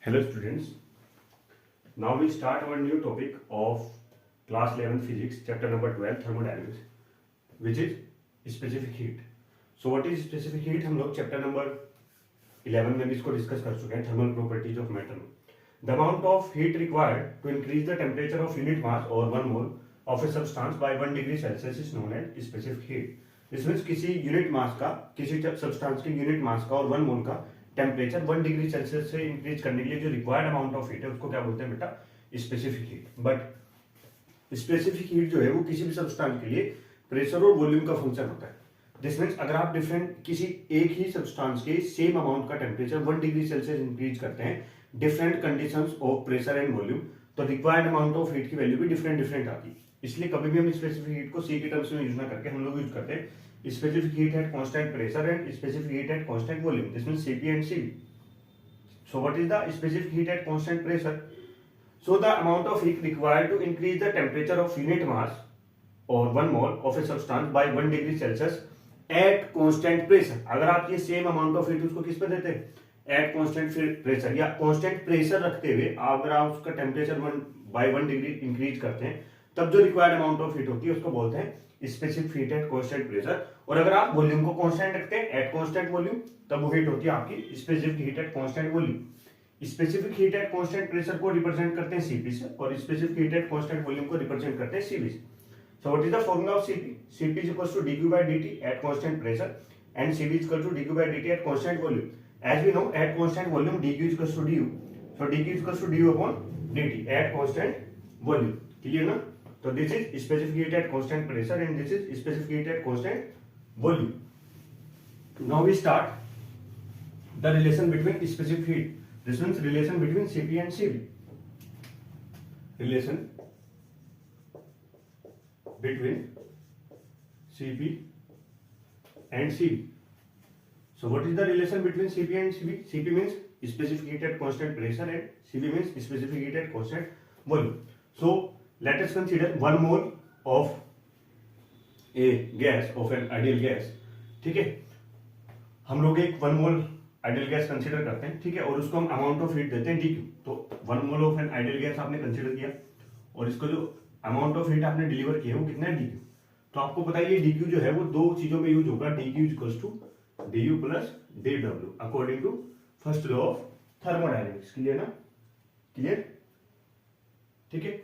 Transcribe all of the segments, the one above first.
Hello students, now we start our new topic of class 11 physics chapter number 12 thermodynamics which is specific heat. So what is specific heat हम लोग chapter number 11 में भी इसको discuss कर चुके हैं thermal properties of metal. The amount of heat required to increase the temperature of unit mass or 1 mole of a substance by 1 degree Celsius is known as specific heat. This means किसी unit mass का किसी substance के unit mass का और 1 मोल का temperature 1 degree Celsius से increase करने के लिए जो रिक्वायर्ड अमाउंट ऑफ हीट है उसको क्या बोलते हैं बेटा, specific heat. But specific heat जो है वो किसी भी सब्सटेंस के लिए प्रेशर और वॉल्यूम का फंक्शन होता है. दिस मीन्स अगर आप डिफरेंट किसी एक ही सब्सटेंस के सेम अमाउंट का टेम्परेचर 1 डिग्री सेल्सियस इंक्रीज करते हैं different conditions of pressure and volume, तो रिक्वायर्ड अमाउंट ऑफ हीट की वैल्यू भी डिफरेंट आती है. इसलिए कभी भी हम स्पेसिफिक हीट को सी के टर्म्स में यूज ना करके हम लोग यूज करते हैं specific heat at constant pressure and specific heat at constant volume. This means CP and CV. So what is the specific heat at constant pressure? So the amount of heat required to increase the temperature of unit mass or 1 mole of a substance by 1 degree Celsius at constant pressure. अगर आप ये same amount of heat उसको किस पे देते हैं eight constant pressure या constant pressure रखते हुए अगर आप उसका टेम्परेचर 1 डिग्री इंक्रीज करते हैं तब जो रिक्वायर्ड अमाउंट ऑफ हीट होती है उसको बोलते हैं specific heat at constant pressure. और अगर आप वॉल्यूम को कांस्टेंट रखते हैं एट कांस्टेंट वॉल्यूम तब वो हीट होती है आपकी specific heat at constant volume. Specific heat at constant pressure को रिप्रेजेंट करते हैं सीपी से और specific heat at constant volume को रिप्रेजेंट करते हैं सीवी से. So what is the formula of CP? CP is equals to dq by dt at constant pressure and CV is equal to dq by dt at constant volume. As we know at constant volume dq is equals to du, so dq is equals to du upon dt at constant volume. Clear ना? तो this is specific heat at constant pressure and this is specific heat at constant volume. Now we start the relation between specific heat. This means relation between Cp and Cv. Relation between Cp and Cv. So what is the relation between Cp and Cv? Cp means specific heat at constant pressure and Cv means specific heat at constant volume. So let us consider 1 mole of a gas, of an ideal gas. ठीक है, हम लोग एक 1 mole ideal gas consider करते हैं. ठीक है, और उसको हम अमाउंट ऑफ हीट देते हैं dq. तो 1 mole of an ideal gas आपने कंसीडर किया और इसको जो अमाउंट ऑफ हीट आपने डिलीवर किया है वो कितना है dq. तो आपको पता है ये dq जो है वो दो चीजों में यूज होगा. dq equals to du plus dw according to first law of thermodynamics. Clear ना? क्लियर? ठीक है,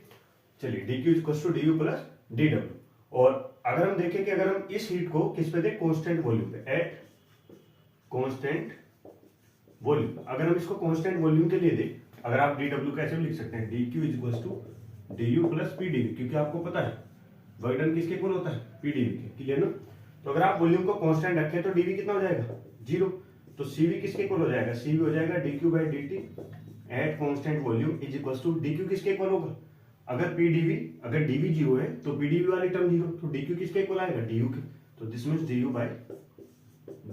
चलिए dq equals to du plus dw. और अगर हम देखें कि अगर हम इस हीट को किस पे दें, कांस्टेंट वॉल्यूम पे, एट कांस्टेंट वॉल्यूम. अगर हम इसको कांस्टेंट वॉल्यूम के लिए दें, अगर आप dw कैसे भी लिख सकते हैं dq is equals to du plus pdv, क्योंकि आपको पता है वर्क डन किसके इक्वल होता है, pdv के. क्लियर ना? तो अगर आप वॉल्यूम को कांस्टेंट रखें तो dv कितना हो जाएगा, 0. तो cv किसके इक्वल हो जाएगा, cv हो जाएगा dq by dt at constant volume is equals to dq किसके इक्वल होगा, अगर dv 0 है तो pdv वाली टर्म 0, तो dq किसके इक्वल आएगा, du के. तो this means du by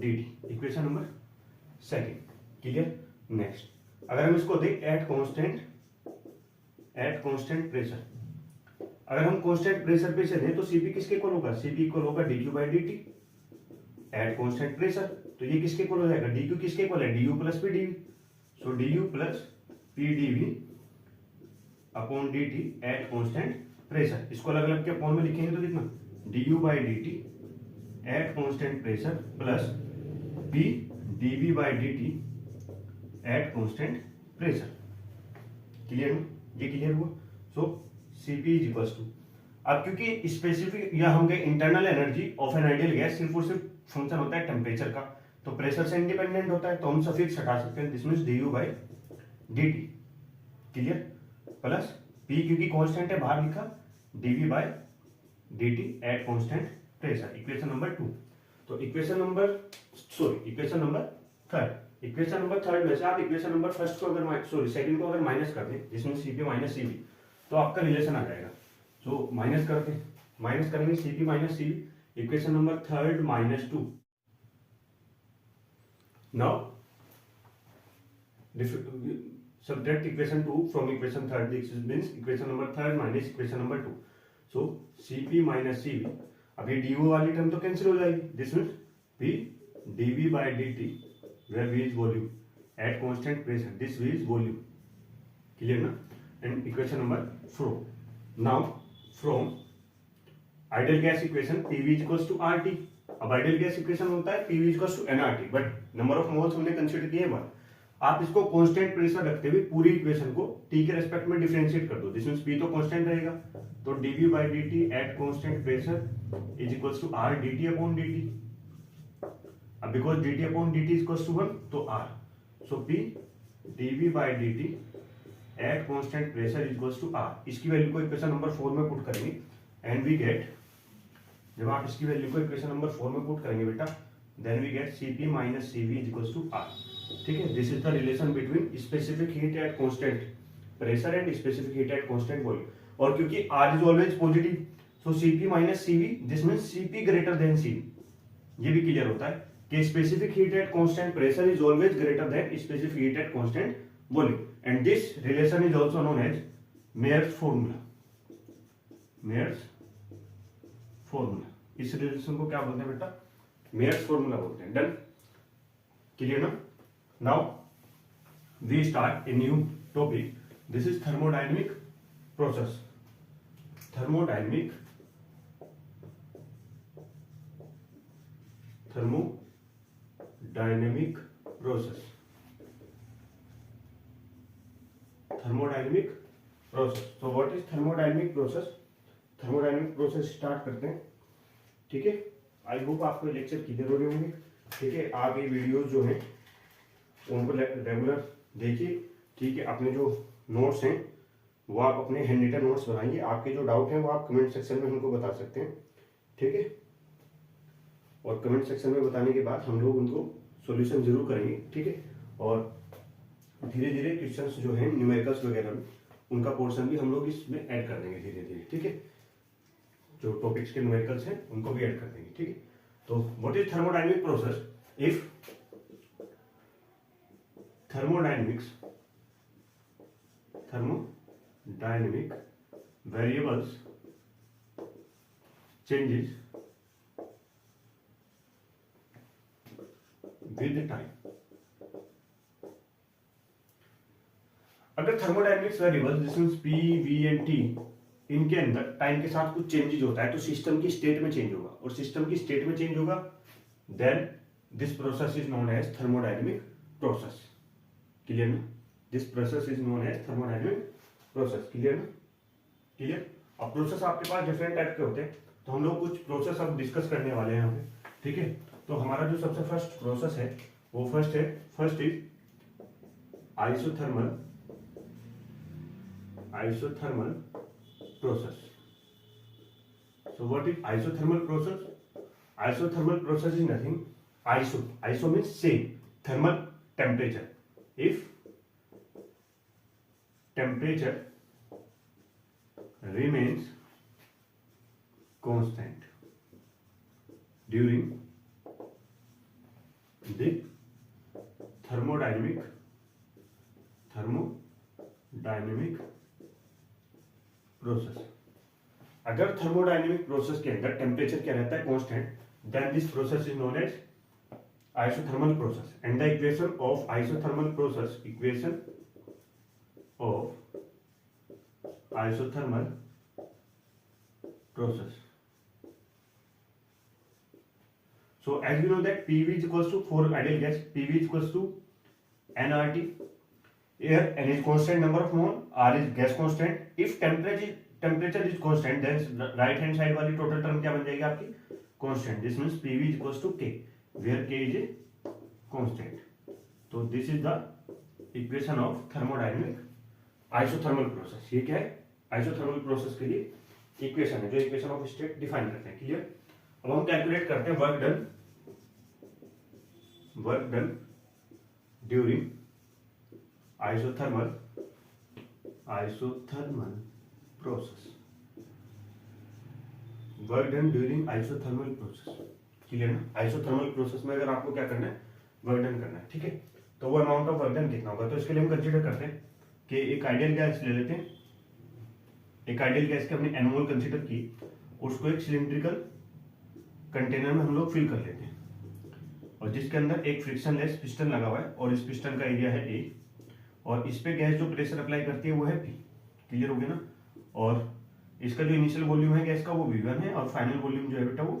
dt. Equation number second. Clear? Next, अगर हम इसको दें एट कांस्टेंट प्रेशर, अगर हम कांस्टेंट प्रेशर पे से दें तो Cp किसके इक्वल होगा, Cp इक्वल होगा dq by dt at constant pressure. तो ये किसके इक्वल हो जाएगा, dq किसके इक्वल है, du plus pdv. So du plus pdv upon dt at constant pressure. इसको अलग अलग के फॉर्म में लिखेंगे तो कितना, du by dt at constant pressure plus p dv by dt at constant pressure. Clear? ये क्लियर हुआ? सो Cp इज इक्वल्स टू, अब क्योंकि स्पेसिफिक या हम गए internal energy of an ideal gas सिर्फ और सिर्फ फंक्शन होता है टेम्परेचर का, तो प्रेशर से इंडिपेंडेंट होता है, तो हम सफिक्स हटा सकते हैं. This means du by dt. Clear? Plus p क्योंकि कांस्टेंट है बाहर लिखा, dv by dt at constant pressure. Equation number 2. तो equation number third. Equation number third में से आप इक्वेशन नंबर फर्स्ट को अगर सेकंड को अगर माइनस कर दें, जिसमें Cp माइनस Cv, तो आपका रिलेशन आ जाएगा. सो माइनस करेंगे Cp minus Cv. Equation number third minus 2. Now subtract equation 2 from equation third. This means equation number third minus equation number 2. So Cp minus Cv, अब ये du वाली term तो cancel हो जाएगी. This means p dv by dt where v is volume at constant pressure. This v is volume. Clear ना। And equation number 4, now from ideal gas equation PV equals to RT. अब ideal gas equation होता है PV equals to nRT, but number of moles हमने consider किए 1। आप इसको constant pressure रखते हुए पूरी इक्वेशन को टी के रेस्पेक्ट में डिफरेंशिएट कर दो, जिसमें पी तो कांस्टेंट रहेगा, तो dv by dt at constant pressure is equals to r dt upon dt। अब because dt upon dt is equals to 1, तो r, so p dv by dt at constant pressure is equals to r। इसकी value को equation number 4 में put करेंगे and we get, जब आप इसकी value को इक्वेशन नंबर 4 में पुट करेंगे बेटा, then we get Cp minus Cv is equals to R। ठीक है, this is the relation between specific heat at constant pressure and specific heat at constant volume. और क्योंकि R इज always positive, so Cp minus Cv, this means Cp greater than Cv। ये भी clear होता है कि specific heat at constant pressure is always greater than specific heat at constant volume, and this relation is also known as Mayer's formula. Mayer's formula, इस relation को क्या बोलते हैं बेटा, मेयर्स फॉर्मूला बोलते हैं। डन, क्लियर ना। Now we start a new topic, this is thermodynamic process. Thermodynamic process, thermodynamic process. तो what is thermodynamic process? Thermodynamic process start करते हैं। ठीक है, आई होप आपको लेक्चर की जरूरत होंगे। ठीक है, आप ये वीडियोस जो हैं उनको रेगुलर देखिए। ठीक है, अपने जो नोट्स हैं वो आप अपने हैंड रिटन नोट्स बनाइए। आपके जो डाउट हैं वो आप कमेंट सेक्शन में हमको बता सकते हैं। ठीक है, और कमेंट सेक्शन में बताने के बाद हम लोग उनको सॉल्यूशन जरूर करेंगे। ठीक है, और धीरे धीरे क्वेश्चंस जो हैं न्यूमेरिकल्स वगैरह में उनका पोर्शन भी हम लोग इसमें ऐड कर देंगे धीरे धीरे। ठीक है, जो टॉपिक्स के न्यूमेरिकल्स हैं उनको भी ऐड कर देंगे। ठीक है, तो what is thermodynamic process? If thermodynamic variables changes with time। अगर थर्मोडायनेमिक्स वेरिएबल्स जिसमें P, V एंड T इनके अंदर टाइम के साथ कुछ चेंजेस होता है तो सिस्टम की स्टेट में चेंज होगा, और सिस्टम की स्टेट में चेंज होगा, then this process is known as thermodynamic process. Clear ना? This process is known as thermodynamic process. Clear ना? क्लियर। अब प्रोसेस आपके पास डिफरेंट टाइप के होते हैं, तो हम लोग कुछ प्रोसेस अब डिस्कस करने वाले हैं यहाँ पे। ठीक है, तो हमारा जो सबसे फर्स्ट प्रोसेस है वो first is isothermal process। So what is isothermal process? Isothermal process is nothing. Iso means same. Thermal temperature. If temperature remains constant during the thermodynamic process. अगर थर्मोडायनेमिक प्रोसेस के अंदर टेम्परेचर क्या रहता है, constant, then this process is known as isothermal process. And the equation of isothermal process, equation of isothermal process. So as we know that PV is equals to, for ideal gas, PV is equals to nRT. Here n is constant number of mole, R is gas constant. If temperature is constant, then right hand side वाली total term क्या बन जाएगी आपकी, constant. This means PV is equals to K, where K is a constant. So this is the equation of thermodynamic isothermal process. ये क्या है, isothermal process के लिए इक्वेशन है जो इक्वेशन ऑफ स्टेट डिफाइन करते हैं। क्लियर। अब हम कैलकुलेट करते हैं work done during isothermal process. Work done during isothermal process. Clear ना? आइसोथर्मल प्रोसेस में अगर आपको क्या करना है, वर्क डन करना है। ठीक है, तो वो अमाउंट ऑफ वर्क डन कितना होगा, तो इसके लिए हम कंसीडर करते हैं कि एक आइडियल गैस ले लेते हैं। एक आइडियल गैस के हमने एनमोल कंसीडर की, उसको एक सिलिंड्रिकल कंटेनर में हम लोग फिल कर लेते हैं, और जिसके अंदर एक फ्रिक्शनलेस पिस्टन लगा हुआ है, और इस पिस्टन का एरिया है A, और इस पे गैस जो प्रेशर अप्लाई करती है वो है P। क्लियर हो गया ना। और इसका जो इनिशियल वॉल्यूम है गैस का वो V1 है और फाइनल वॉल्यूम जो है बेटा वो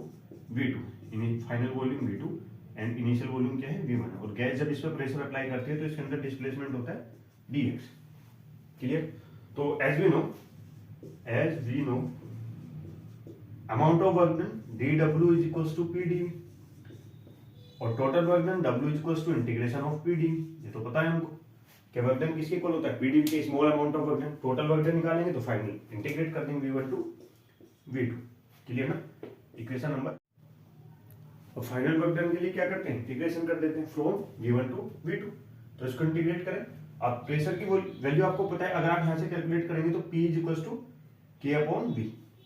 V2 है। Final volume V2 and initial volume क्या है V1 है। और गैस जब इस पर प्रेशर अप्लाई करती है तो इसके अंदर डिस्प्लेसमेंट होता है dx। क्लियर। तो as we know amount of work done dW is equals to PdV और total work done W is equals to integration of PdV। ये तो पता है हमको कि वर्क डन किसके इक्वल होता है PdV के small amount of work done. Total work done निकालेंगे तो फाइनल इंटीग्रेट कर देंगे V1 टू V2। क्लियर ना। Equation number. और फाइनल वर्क डन के लिए क्या करते हैं इंटीग्रेशन कर देते हैं फ्रॉम V1 टू V2। तो इसको इंटीग्रेट करें। अब प्रेशर की वैल्यू आपको पता है, अगर आप यहाँ से कैलकुलेट करेंगे तो P is equals to K upon V।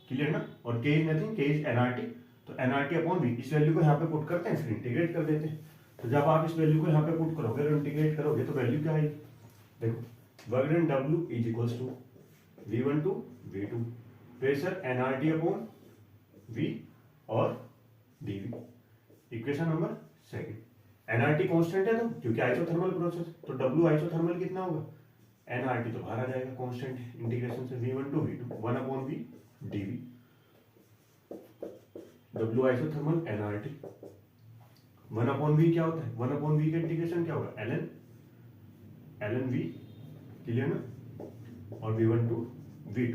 Clear ना। और K is nothing, K is nRT। तो nRT अपॉन V इस वैल्यू को यहाँ पे पुट करते हैं फिर इंटीग्रेट कर देते हैं। तो जब आप इस वैल्यू को यहाँ पे पुट करोगे और इंटीग्रेट करोगे तो वैल्यू क्या आएगी, देखो work done W is equals to V1 to V2 pressure nRT upon V और dV। Equation number second. nRT constant है तो क्योंकि आइसोथर्मल प्रोसेस, तो W आइसोथर्मल कितना होगा, nRT तो बाहर आ जाएगा कांस्टेंट इंटीग्रेशन से V1 to V2 1 upon V dV। W isothermal nRT 1 upon V क्या होता है, 1 अपॉन V का इंटीग्रेशन क्या होगा ln V। क्लियर ना। और V1 टू V2।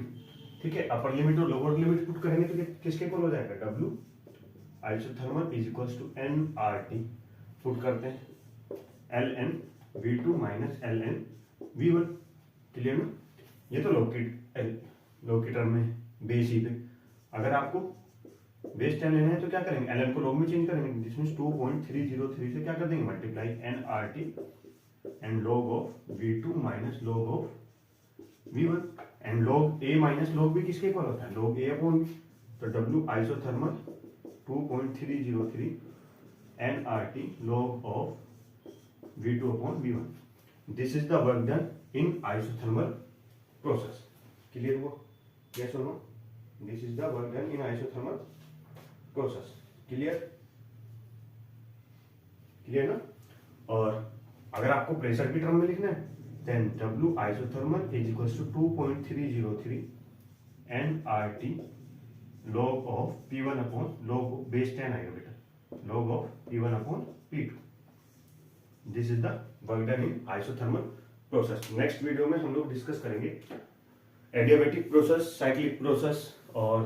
ठीक है। अपर लिमिट और लोअर लिमिट पुट करेंगे तो किसके इक्वल हो जाएगा, W isothermal is equals to nRT put करते हैं ln V2 minus ln V1। Clear ना। ये तो लॉग की टर्म में बेस ही पे। अगर आपको बेस 10 लेना है तो क्या करेंगे, ln को लॉग में चेंज करेंगे। दिस मींस 2.303 से क्या कर देंगे multiply nRT and log of V2 minus log of V1 and log A minus log B किसके इक्वल होता है, log A अपॉन V। तो W isothermal 2.303 nRT log of V2 upon V1. This is the work done in isothermal process. Clear हुआ? Yes or no? This is the work done in isothermal process. Clear? Clear ना? और अगर आपको pressure की term में लिखना है then W isothermal is equals to 2.303 nRT log of P1 upon log of base 10 आएगा बेटा, log of P1 upon P2। This is the work done in isothermal process। Next video में हम लोग discuss करेंगे adiabatic process, cyclic process और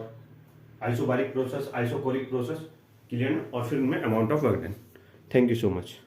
isobaric process, isochoric process. Clear. और फिर उनमें amount of work done. Thank you so much.